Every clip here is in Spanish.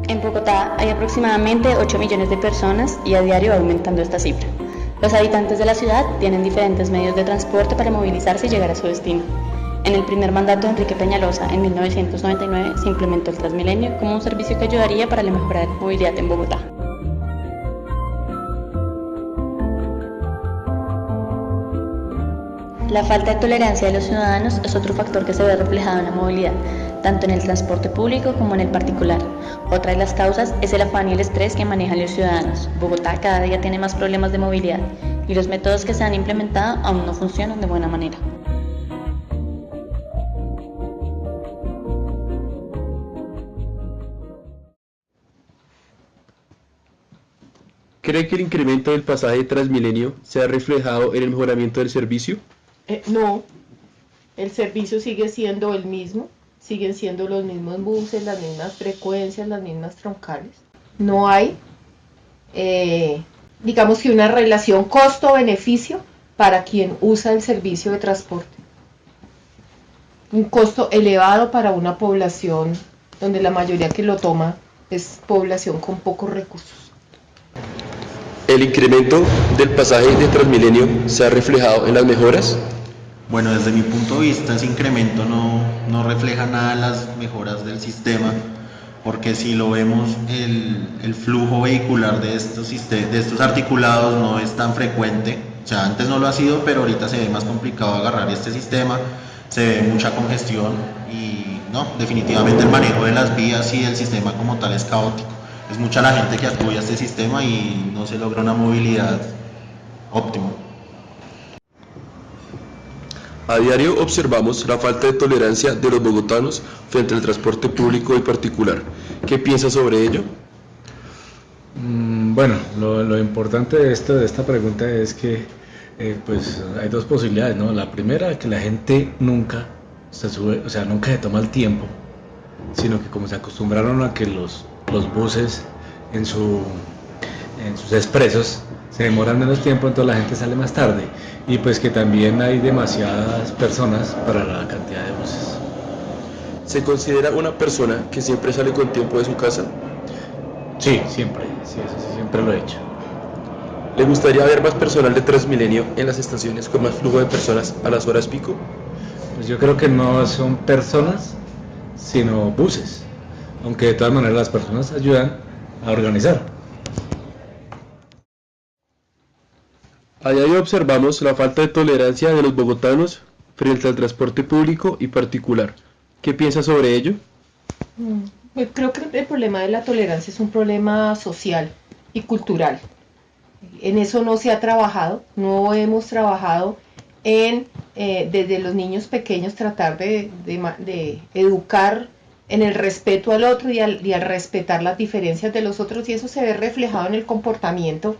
En Bogotá hay aproximadamente 8 millones de personas y a diario va aumentando esta cifra. Los habitantes de la ciudad tienen diferentes medios de transporte para movilizarse y llegar a su destino. En el primer mandato de Enrique Peñalosa, en 1999, se implementó el Transmilenio como un servicio que ayudaría para la mejora de la movilidad en Bogotá. La falta de tolerancia de los ciudadanos es otro factor que se ve reflejado en la movilidad, tanto en el transporte público como en el particular. Otra de las causas es el afán y el estrés que manejan los ciudadanos. Bogotá cada día tiene más problemas de movilidad y los métodos que se han implementado aún no funcionan de buena manera. ¿Cree que el incremento del pasaje de Transmilenio se ha reflejado en el mejoramiento del servicio? No, el servicio sigue siendo el mismo, siguen siendo los mismos buses, las mismas frecuencias, las mismas troncales. No hay, digamos que una relación costo-beneficio para quien usa el servicio de transporte. Un costo elevado para una población donde la mayoría que lo toma es población con pocos recursos. ¿El incremento del pasaje de Transmilenio se ha reflejado en las mejoras? Bueno, desde mi punto de vista ese incremento no refleja nada de las mejoras del sistema, porque si lo vemos, el flujo vehicular de estos articulados no es tan frecuente. O sea, antes no lo ha sido, pero ahorita se ve más complicado agarrar este sistema, se ve mucha congestión y no, definitivamente el manejo de las vías y el sistema como tal es caótico. Es mucha la gente que acude a este sistema y no se logra una movilidad óptima. A diario observamos la falta de tolerancia de los bogotanos frente al transporte público y particular. ¿Qué piensa sobre ello? Bueno, lo importante de esta pregunta es que pues hay dos posibilidades, ¿no? La primera, que la gente nunca se sube, o sea, nunca se toma el tiempo, sino que como se acostumbraron a que los buses en sus expresos se demoran menos tiempo, entonces la gente sale más tarde, y pues que también hay demasiadas personas para la cantidad de buses. ¿Se considera una persona que siempre sale con tiempo de su casa? Sí, siempre, sí, eso sí, siempre lo he hecho. ¿Le gustaría ver más personal de Transmilenio en las estaciones con más flujo de personas a las horas pico? Pues yo creo que no son personas, sino buses, aunque de todas maneras las personas ayudan a organizar. A diario observamos la falta de tolerancia de los bogotanos frente al transporte público y particular. ¿Qué piensa sobre ello? Pues creo que el problema de la tolerancia es un problema social y cultural. En eso no se ha trabajado, no hemos trabajado en, desde los niños pequeños, tratar de educar en el respeto al otro y al respetar las diferencias de los otros, y eso se ve reflejado en el comportamiento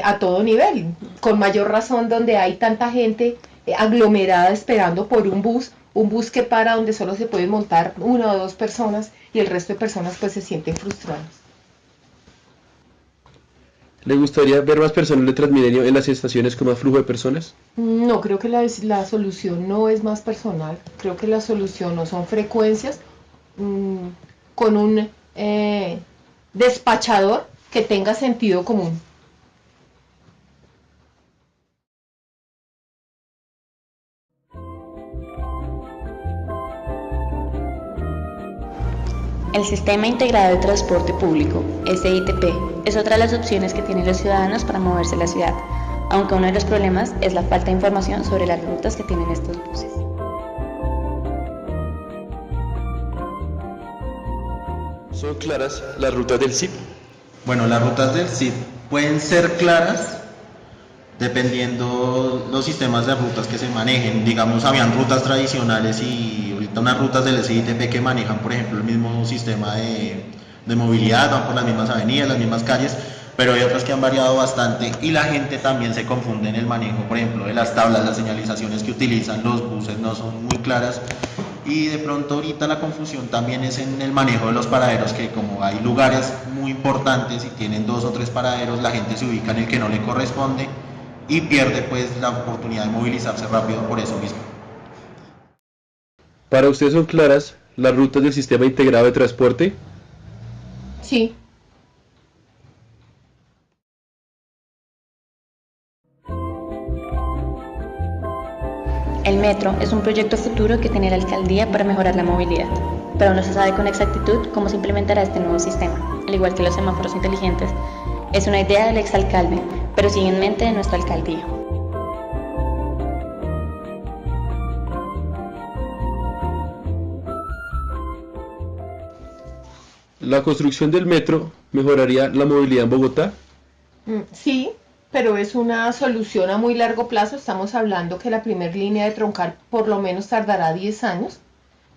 a todo nivel, con mayor razón donde hay tanta gente aglomerada esperando por un bus que para donde solo se pueden montar una o dos personas y el resto de personas pues se sienten frustradas. ¿Le gustaría ver más personal de Transmilenio en las estaciones con más flujo de personas? No, creo que la solución no es más personal, creo que la solución no son frecuencias con un despachador que tenga sentido común. El Sistema Integrado de Transporte Público, SITP, es otra de las opciones que tienen los ciudadanos para moverse en la ciudad, aunque uno de los problemas es la falta de información sobre las rutas que tienen estos buses. ¿Son claras las rutas del SIP? Bueno, las rutas del SIP pueden ser claras dependiendo los sistemas de rutas que se manejen. Digamos, habían rutas tradicionales y ahorita unas rutas del SITP que manejan, por ejemplo, el mismo sistema de movilidad, van por las mismas avenidas, las mismas calles, pero hay otras que han variado bastante y la gente también se confunde en el manejo, por ejemplo, de las tablas, las señalizaciones que utilizan los buses no son muy claras, y de pronto ahorita la confusión también es en el manejo de los paraderos, que como hay lugares muy importantes y tienen 2 o 3 paraderos, la gente se ubica en el que no le corresponde y pierde pues la oportunidad de movilizarse rápido por eso mismo. ¿Para usted son claras las rutas del Sistema Integrado de Transporte? Sí. El metro es un proyecto futuro que tiene la alcaldía para mejorar la movilidad, pero aún no se sabe con exactitud cómo se implementará este nuevo sistema. Al igual que los semáforos inteligentes, es una idea del exalcalde, pero sigue en mente de nuestra alcaldía. ¿La construcción del metro mejoraría la movilidad en Bogotá? Sí, pero es una solución a muy largo plazo. Estamos hablando que la primera línea de troncal por lo menos tardará 10 años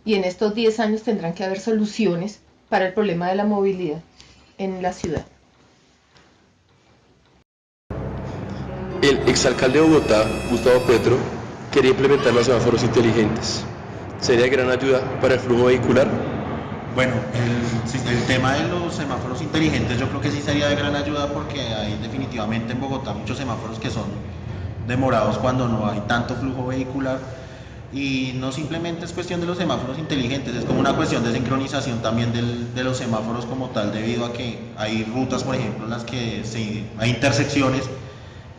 y en estos 10 años tendrán que haber soluciones para el problema de la movilidad en la ciudad. El exalcalde de Bogotá, Gustavo Petro, quería implementar los semáforos inteligentes. ¿Sería de gran ayuda para el flujo vehicular? Bueno, el tema de los semáforos inteligentes yo creo que sí sería de gran ayuda porque hay definitivamente en Bogotá muchos semáforos que son demorados cuando no hay tanto flujo vehicular y no simplemente es cuestión de los semáforos inteligentes, es como una cuestión de sincronización también de los semáforos como tal debido a que hay rutas, por ejemplo, en las que hay intersecciones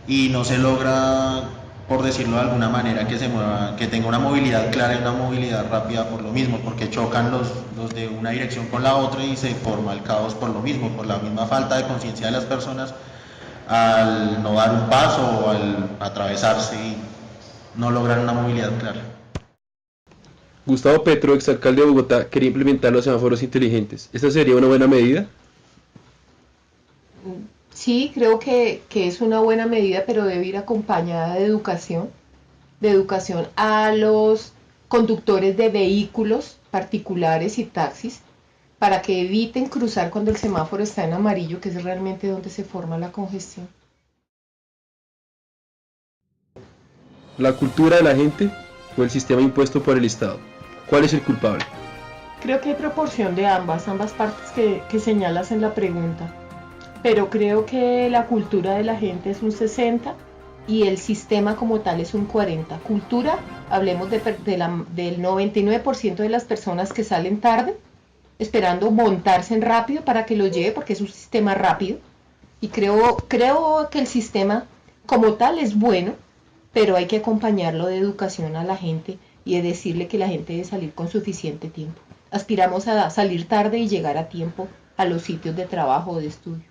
y no se logra, por decirlo de alguna manera, que se mueva, que tenga una movilidad clara y una movilidad rápida por lo mismo, porque chocan los de una dirección con la otra y se forma el caos por lo mismo, por la misma falta de conciencia de las personas al no dar un paso o al atravesarse y no lograr una movilidad clara. Gustavo Petro, exalcalde de Bogotá, quería implementar los semáforos inteligentes. ¿Esta sería una buena medida? Sí, creo que es una buena medida, pero debe ir acompañada de educación a los conductores de vehículos particulares y taxis, para que eviten cruzar cuando el semáforo está en amarillo, que es realmente donde se forma la congestión. ¿La cultura de la gente o el sistema impuesto por el Estado? ¿Cuál es el culpable? Creo que hay proporción de ambas partes que señalas en la pregunta, pero creo que la cultura de la gente es un 60 y el sistema como tal es un 40. Cultura, hablemos del 99% de las personas que salen tarde, esperando montarse en rápido para que lo lleve porque es un sistema rápido, y creo que el sistema como tal es bueno, pero hay que acompañarlo de educación a la gente y de decirle que la gente debe salir con suficiente tiempo. Aspiramos a salir tarde y llegar a tiempo a los sitios de trabajo o de estudio.